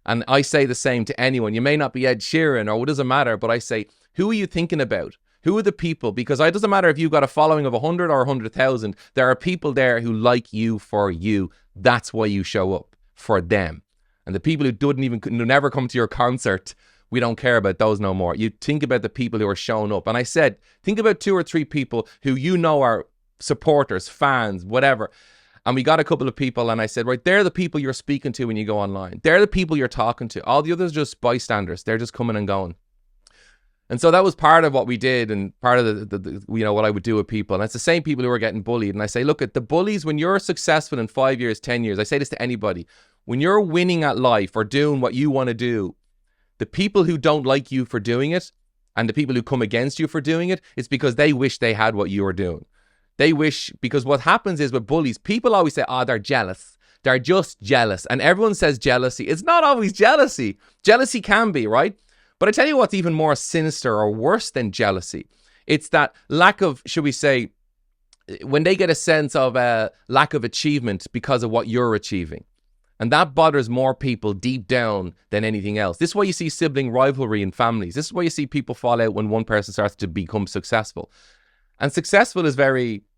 And I say the same to anyone. You may not be Ed Sheeran, or it doesn't matter, but I say, who are you thinking about? Who are the people? Because it doesn't matter if you've got a following of 100 or 100,000. There are people there who like you for you. That's why you show up, for them. And the people who never come to your concert, we don't care about those no more. You think about the people who are showing up. And I said, think about 2 or 3 people who you know are supporters, fans, whatever. And we got a couple of people, and I said, right, they're the people you're speaking to when you go online. They're the people you're talking to. All the others are just bystanders. They're just coming and going. And so that was part of what we did, and part of the what I would do with people. And it's the same people who are getting bullied. And I say, look, at the bullies, when you're successful in 5 years, 10 years, I say this to anybody, when you're winning at life or doing what you want to do, the people who don't like you for doing it and the people who come against you for doing it, it's because they wish they had what you were doing. They wish, because what happens is with bullies, people always say, oh, they're jealous. They're just jealous. And everyone says jealousy. It's not always jealousy. Jealousy can be, right? But I tell you what's even more sinister or worse than jealousy. It's that lack of, should we say, when they get a sense of a lack of achievement because of what you're achieving. And that bothers more people deep down than anything else. This is why you see sibling rivalry in families. This is why you see people fall out when one person starts to become successful. And successful is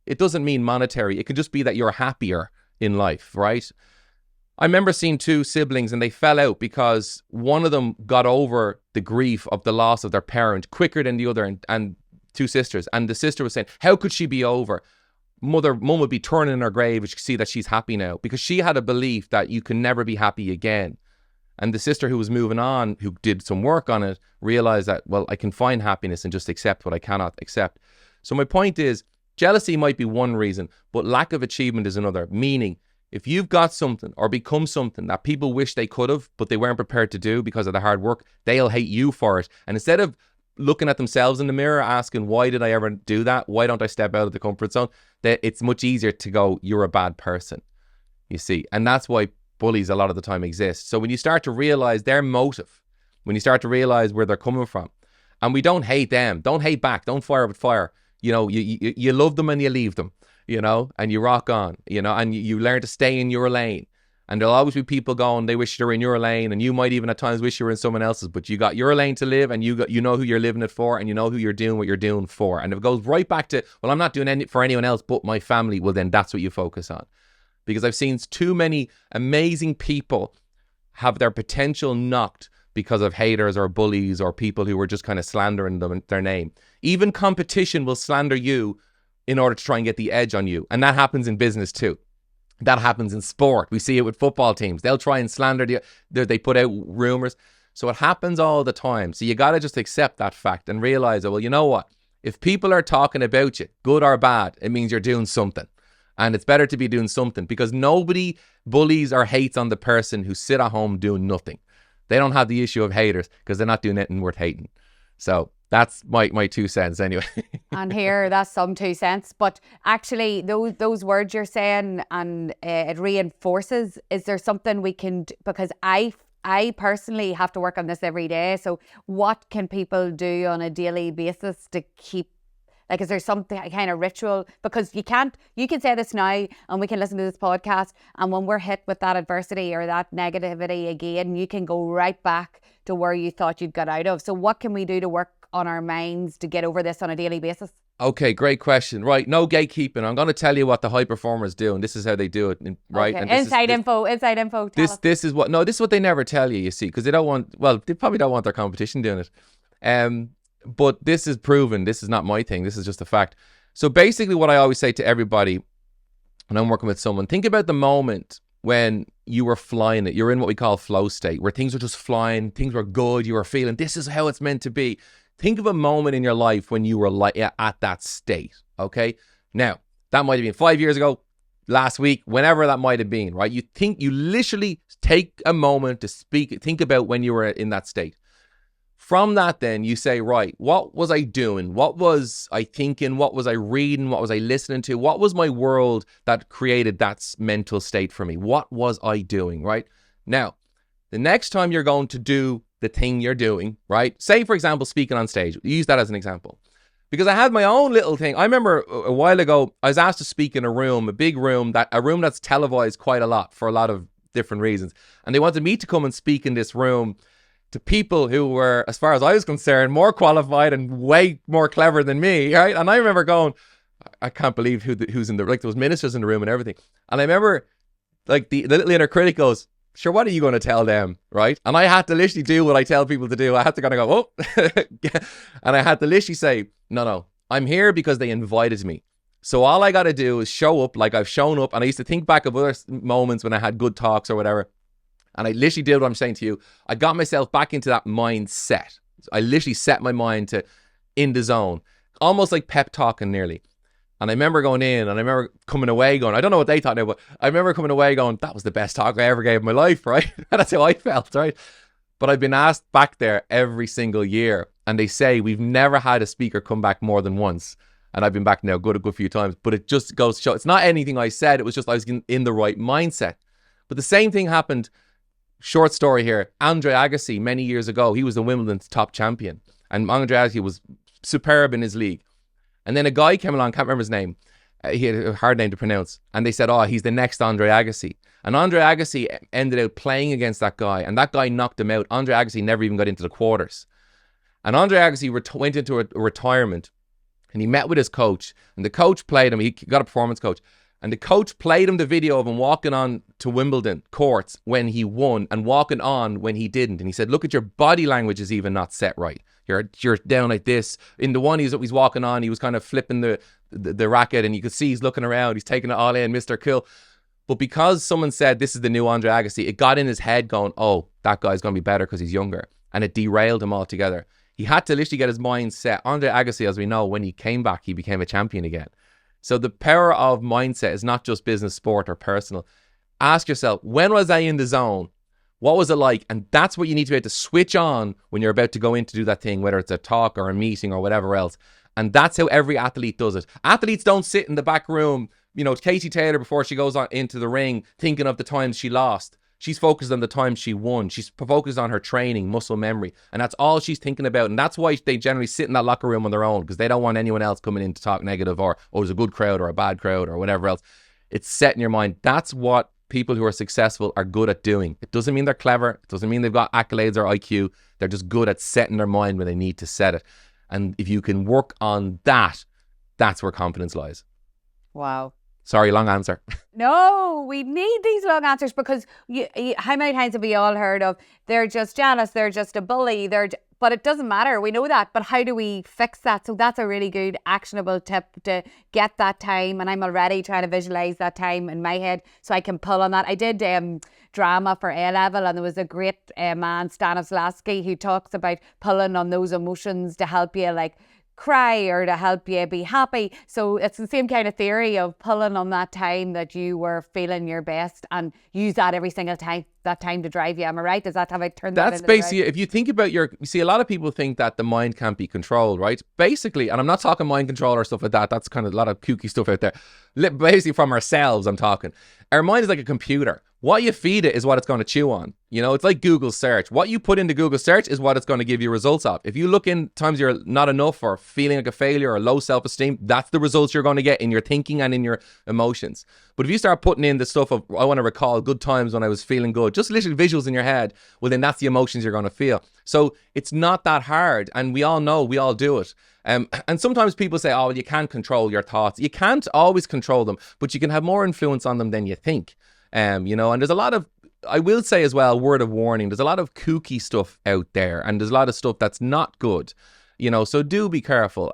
it doesn't mean monetary. It can just be that you're happier in life, right? I remember seeing 2 siblings and they fell out because one of them got over the grief of the loss of their parent quicker than the other, and 2 sisters. And the sister was saying, how could she be over? Mum would be turning in her grave if she could see that she's happy now, because she had a belief that you can never be happy again. And the sister who was moving on, who did some work on it, realized that, well, I can find happiness and just accept what I cannot accept. So my point is, jealousy might be one reason, but lack of achievement is another. Meaning, if you've got something or become something that people wish they could have, but they weren't prepared to do because of the hard work, they'll hate you for it. And instead of looking at themselves in the mirror, asking, why did I ever do that? Why don't I step out of the comfort zone? It's much easier to go, you're a bad person, you see. And that's why bullies a lot of the time exist. So when you start to realize their motive, when you start to realize where they're coming from, and we don't hate them, don't hate back, don't fire with fire. You know, you love them and you leave them, you know, and you rock on, you know, and you learn to stay in your lane. And there'll always be people going, they wish they were in your lane, and you might even at times wish you were in someone else's, but you got your lane to live, and you know who you're living it for, and you know who you're doing what you're doing for. And if it goes right back to, well, I'm not doing anything for anyone else but my family, well, then that's what you focus on. Because I've seen too many amazing people have their potential knocked because of haters or bullies or people who were just kind of slandering them, their name. Even competition will slander you in order to try and get the edge on you. And that happens in business too. That happens in sport. We see it with football teams. They'll try and slander they put out rumors. So it happens all the time. So you got to just accept that fact and realize that, well, you know what? If people are talking about you, good or bad, it means you're doing something. And it's better to be doing something, because nobody bullies or hates on the person who sit at home doing nothing. They don't have the issue of haters because they're not doing anything worth hating. So that's my 2 cents anyway. And here, that's some 2 cents. But actually, those words you're saying, and it reinforces, is there something we can do? Because I personally have to work on this every day. So what can people do on a daily basis to keep, like, is there something, a kind of ritual? Because you can say this now and we can listen to this podcast, and when we're hit with that adversity or that negativity again, you can go right back to where you thought you'd got out of. So what can we do to work on our minds to get over this on a daily basis? Okay, great question. Right, no gatekeeping. I'm going to tell you what the high performers do, and this is how they do it. Right, okay. And inside info. This is what they never tell you. You see, because they don't want. Well, they probably don't want their competition doing it. But this is proven. This is not my thing. This is just a fact. So basically, what I always say to everybody when I'm working with someone, think about the moment when you were flying it. You're in what we call flow state, where things are just flying. Things were good. You were feeling this is how it's meant to be. Think of a moment in your life when you were like at that state, okay? Now, that might have been 5 years ago, last week, whenever that might have been, right? You literally take a moment to think about when you were in that state. From that, then you say, right, what was I doing? What was I thinking? What was I reading? What was I listening to? What was my world that created that mental state for me? What was I doing, right? Now, the next time you're going to do the thing you're doing, right? Say, for example, speaking on stage. Use that as an example. Because I had my own little thing. I remember a while ago, I was asked to speak in a room, a big room, a room that's televised quite a lot for a lot of different reasons. And they wanted me to come and speak in this room to people who were, as far as I was concerned, more qualified and way more clever than me, right? And I remember going, I can't believe who's in the, like, there was ministers in the room and everything. And I remember, like, the little inner critic goes, sure, what are you going to tell them, right? And I had to literally do what I tell people to do. I had to kind of go, oh. And I had to literally say, no, I'm here because they invited me. So all I got to do is show up like I've shown up. And I used to think back of other moments when I had good talks or whatever. And I literally did what I'm saying to you. I got myself back into that mindset. I literally set my mind to in the zone, almost like pep talking nearly. And I remember going in, and I remember coming away going, I don't know what they thought now, but I remember coming away going, that was the best talk I ever gave in my life, right? That's how I felt, right? But I've been asked back there every single year, and they say we've never had a speaker come back more than once. And I've been back now a good few times, but it just goes to show, it's not anything I said, it was just I was in the right mindset. But the same thing happened, short story here, Andre Agassi many years ago, he was the Wimbledon's top champion. And Andre Agassi was superb in his league. And then a guy came along, can't remember his name. He had a hard name to pronounce. And they said, oh, he's the next Andre Agassi. And Andre Agassi ended up playing against that guy. And that guy knocked him out. Andre Agassi never even got into the quarters. And Andre Agassi went into a retirement. And he met with his coach. And the coach played him. He got a performance coach. And the coach played him the video of him walking on to Wimbledon courts when he won and walking on when he didn't. And he said, look at your body language is even not set right. You're down like this. In the one he's walking on, he was kind of flipping the racket, and you could see he's looking around. He's taking it all in, Mr. Cool. But because someone said this is the new Andre Agassi, it got in his head going, oh, that guy's going to be better because he's younger. And it derailed him altogether. He had to literally get his mind set. Andre Agassi, as we know, when he came back, he became a champion again. So the power of mindset is not just business, sport, or personal. Ask yourself, when was I in the zone? What was it like? And that's what you need to be able to switch on when you're about to go in to do that thing, whether it's a talk or a meeting or whatever else. And that's how every athlete does it. Athletes don't sit in the back room, you know, Katie Taylor, before she goes on into the ring, thinking of the times she lost. She's focused on the times she won. She's focused on her training, muscle memory. And that's all she's thinking about. And that's why they generally sit in that locker room on their own, because they don't want anyone else coming in to talk negative or, oh, there's a good crowd or a bad crowd or whatever else. It's set in your mind. That's what people who are successful are good at doing. It doesn't mean they're clever. It doesn't mean they've got accolades or IQ. They're just good at setting their mind when they need to set it. And if you can work on that, that's where confidence lies. Wow. Sorry, long answer. No, we need these long answers, because how many times have we all heard of, they're just jealous, they're just a bully, but it doesn't matter. We know that. But how do we fix that? So that's a really good actionable tip, to get that time. And I'm already trying to visualize that time in my head so I can pull on that. I did drama for A-level, and there was a great man, Stanislavski, who talks about pulling on those emotions to help you like cry or to help you be happy. So it's the same kind of theory of pulling on that time that you were feeling your best, and use that every single time, that time to drive you. Am I right? Is that how I turn that into? That's basically, if you think about you see, a lot of people think that the mind can't be controlled, right? Basically, and I'm not talking mind control or stuff like that. That's kind of a lot of kooky stuff out there. Basically from ourselves, I'm talking. Our mind is like a computer. What you feed it is what it's going to chew on. You know, it's like Google search. What you put into Google search is what it's going to give you results of. If you look in times you're not enough or feeling like a failure or low self-esteem, that's the results you're going to get in your thinking and in your emotions. But if you start putting in the stuff of, I want to recall good times when I was feeling good, just literally visuals in your head, well, then that's the emotions you're going to feel. So it's not that hard. And we all know, we all do it. And sometimes people say, oh, well, you can't control your thoughts. You can't always control them, but you can have more influence on them than you think. You know, and there's a lot of, I will say as well, word of warning, there's a lot of kooky stuff out there, and there's a lot of stuff that's not good, you know, so do be careful.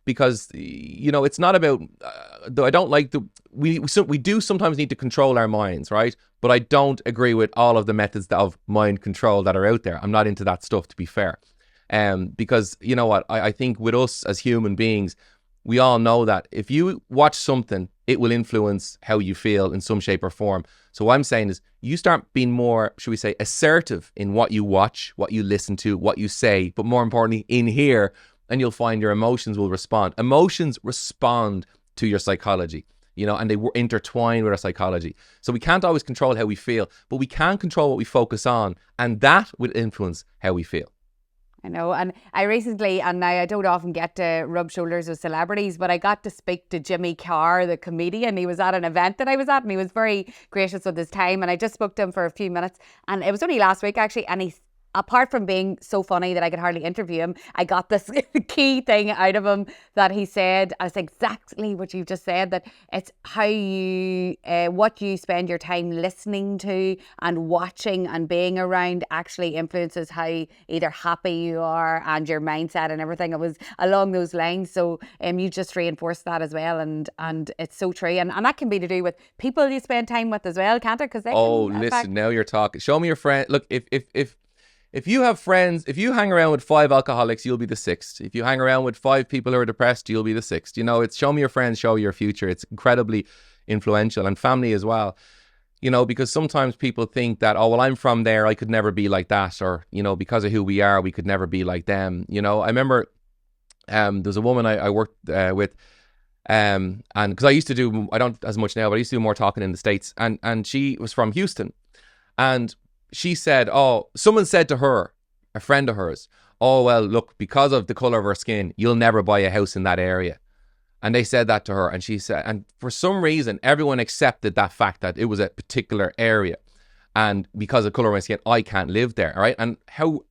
Because, you know, it's not about, though I don't like we do sometimes need to control our minds, right? But I don't agree with all of the methods of mind control that are out there. I'm not into that stuff, to be fair. Because, you know what, I think with us as human beings, we all know that if you watch something, it will influence how you feel in some shape or form. So what I'm saying is, you start being more, should we say, assertive in what you watch, what you listen to, what you say, but more importantly, in here, and you'll find your emotions will respond. Emotions respond to your psychology, you know, and they were intertwined with our psychology. So we can't always control how we feel, but we can control what we focus on, and that will influence how we feel. I know, and I recently, and now I don't often get to rub shoulders with celebrities, but I got to speak to Jimmy Carr, the comedian. He was at an event that I was at, and he was very gracious with his time, and I just spoke to him for a few minutes, and it was only last week actually, and he, apart from being so funny that I could hardly interview him, I got this key thing out of him that he said, and it's exactly what you've just said, that it's how you, what you spend your time listening to and watching and being around actually influences how either happy you are and your mindset and everything. It was along those lines. So you just reinforced that as well, and it's so true. And that can be to do with people you spend time with as well, can't it? Because listen, now you're talking. Show me your friend. Look, if you have friends, if you hang around with 5 alcoholics, you'll be the 6th. If you hang around with 5 people who are depressed, you'll be the 6th. You know, it's show me your friends, show your future. It's incredibly influential, and family as well. You know, because sometimes people think that, oh, well, I'm from there, I could never be like that. Or, you know, because of who we are, we could never be like them. You know, I remember there's a woman I worked with, and because I used to do, I don't as much now, but I used to do more talking in the States. And she was from Houston. And she said, oh, someone said to her, a friend of hers, oh, well, look, because of the color of her skin, you'll never buy a house in that area. And they said that to her. And she said, and for some reason, everyone accepted that fact that it was a particular area. And because of color of my skin, I can't live there. All right. And how,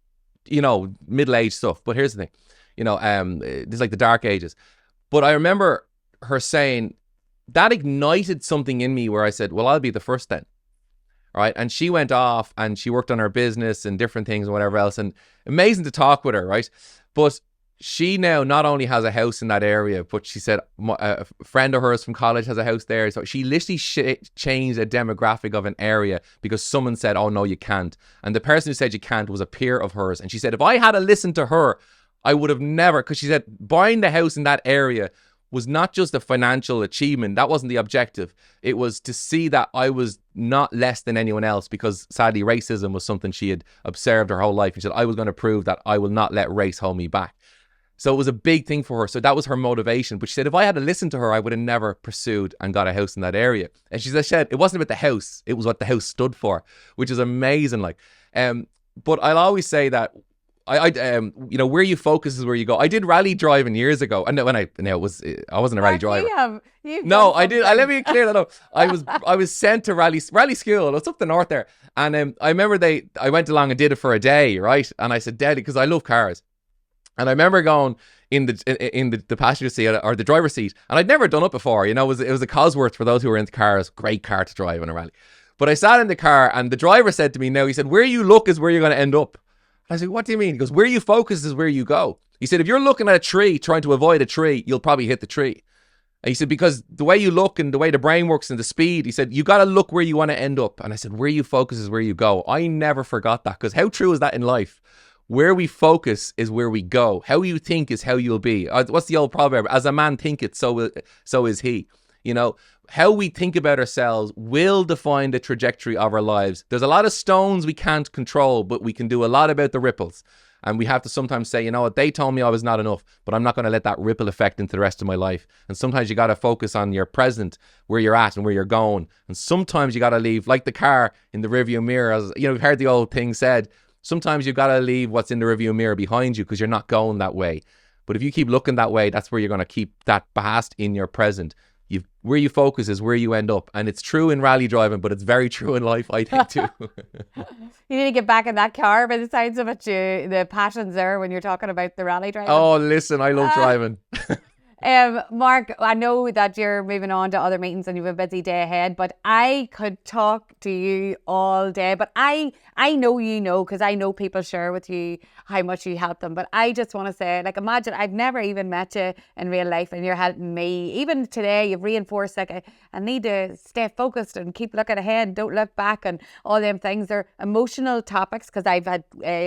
you know, middle-aged stuff. But here's the thing, you know, this is like the dark ages. But I remember her saying that ignited something in me where I said, well, I'll be the first then. Right. And she went off and she worked on her business and different things and whatever else. And amazing to talk with her. Right. But she now not only has a house in that area, but she said a friend of hers from college has a house there. So she literally changed a demographic of an area because someone said, oh, no, you can't. And the person who said you can't was a peer of hers. And she said, if I had listened to her, I would have never, because she said buying the house in that area was not just a financial achievement. That wasn't the objective. It was to see that I was not less than anyone else, because sadly racism was something she had observed her whole life. And she said, I was going to prove that I will not let race hold me back. So it was a big thing for her. So that was her motivation. But she said, if I had listened to her, I would have never pursued and got a house in that area. And she said, it wasn't about the house. It was what the house stood for, which is amazing. But I'll always say that where you focus is where you go. I did rally driving years ago. And I wasn't a rally driver. No, I did. Let me clear that up. I was sent to rally school. It was up the north there. And I remember I went along and did it for a day, right? And I said, Daddy, because I love cars. And I remember going in the passenger seat or the driver's seat, and I'd never done it before. It was a Cosworth for those who were into cars. Great car to drive in a rally. But I sat in the car, and the driver said to me, he said, where you look is where you're going to end up. I said, what do you mean? He goes, where you focus is where you go. He said, if you're looking at a tree, trying to avoid a tree, you'll probably hit the tree. And he said, because the way you look and the way the brain works and the speed, he said, you got to look where you want to end up. And I said, where you focus is where you go. I never forgot that, because how true is that in life? Where we focus is where we go. How you think is how you'll be. What's the old proverb? As a man thinketh, so is he. How we think about ourselves will define the trajectory of our lives. There's a lot of stones we can't control, but we can do a lot about the ripples. And we have to sometimes say, what, they told me I was not enough, but I'm not going to let that ripple effect into the rest of my life. And sometimes you got to focus on your present, where you're at and where you're going. And sometimes you got to leave, like the car in the rearview mirror. As we've heard the old thing said, sometimes you've got to leave what's in the rearview mirror behind you because you're not going that way. But if you keep looking that way, that's where you're going to keep that past in your present. Where you focus is where you end up. And it's true in rally driving, but it's very true in life, I think, too. You need to get back in that car by the signs of it. The passion's there when you're talking about the rally driving. Oh, listen, I love driving. Mark, I know that you're moving on to other meetings and you have a busy day ahead, but I could talk to you all day. But I know because I know people share with you how much you help them. But I just want to say, imagine I've never even met you in real life and you're helping me. Even today, you've reinforced I need to stay focused and keep looking ahead, don't look back, and all them things. They're emotional topics, because I've had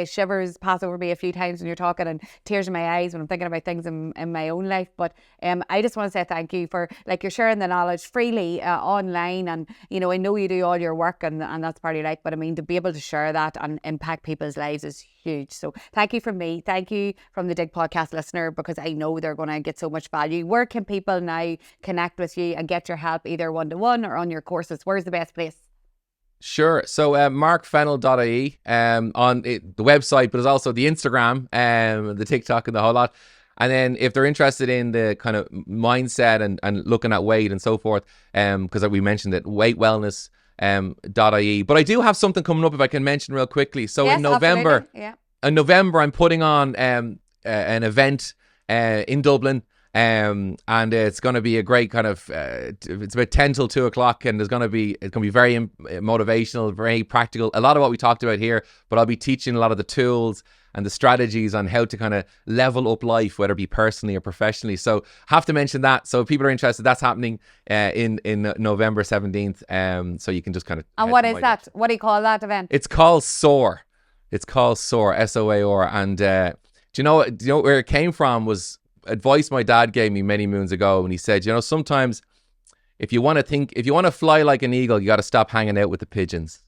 shivers pass over me a few times when you're talking, and tears in my eyes when I'm thinking about things in my own life. But I just want to say thank you for you're sharing the knowledge freely online, and I know you do all your work and that's part of your life, but I mean, to be able to share that and impact people's lives is huge. So thank you from me, thank you from the Dig Podcast listener, because I know they're going to get so much value. Where can people now connect with you and get your help, either one-to-one or on your courses? Where's the best place? Sure. So markfennell.ie on the website, but there's also the Instagram, the TikTok and the whole lot. And then if they're interested in the kind of mindset and looking at weight and so forth, because we mentioned it, weightwellness.ie. But I do have something coming up, if I can mention real quickly. So yes, in November, I'm putting on an event in Dublin. And it's going to be a great kind of it's about 10 till 2 o'clock, and it's going to be very motivational, very practical, a lot of what we talked about here, but I'll be teaching a lot of the tools and the strategies on how to kind of level up life, whether it be personally or professionally. So have to mention that. So if people are interested, that's happening in November 17th. So you can just kind of. And what is that? What do you call that event? It's called SOAR. It's called SOAR, SOAR. And do you know where it came from? Was advice my dad gave me many moons ago, and he said, sometimes if you want to fly like an eagle, you got to stop hanging out with the pigeons.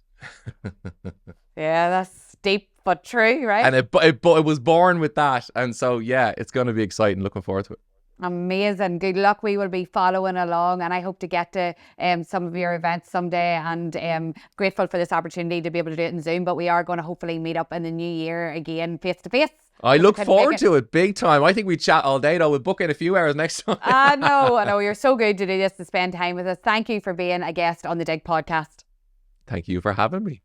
Yeah, that's deep but true, right? And it was born with that, and so yeah, it's going to be exciting. Looking forward to it. Amazing. Good luck. We will be following along, and I hope to get to some of your events someday, and grateful for this opportunity to be able to do it in Zoom, but we are going to hopefully meet up in the new year again face to face. I look forward to it big time. I think we chat all day though. We'll book in a few hours next time. I know. You're so good to do this, to spend time with us. Thank you for being a guest on the Dig Podcast. Thank you for having me.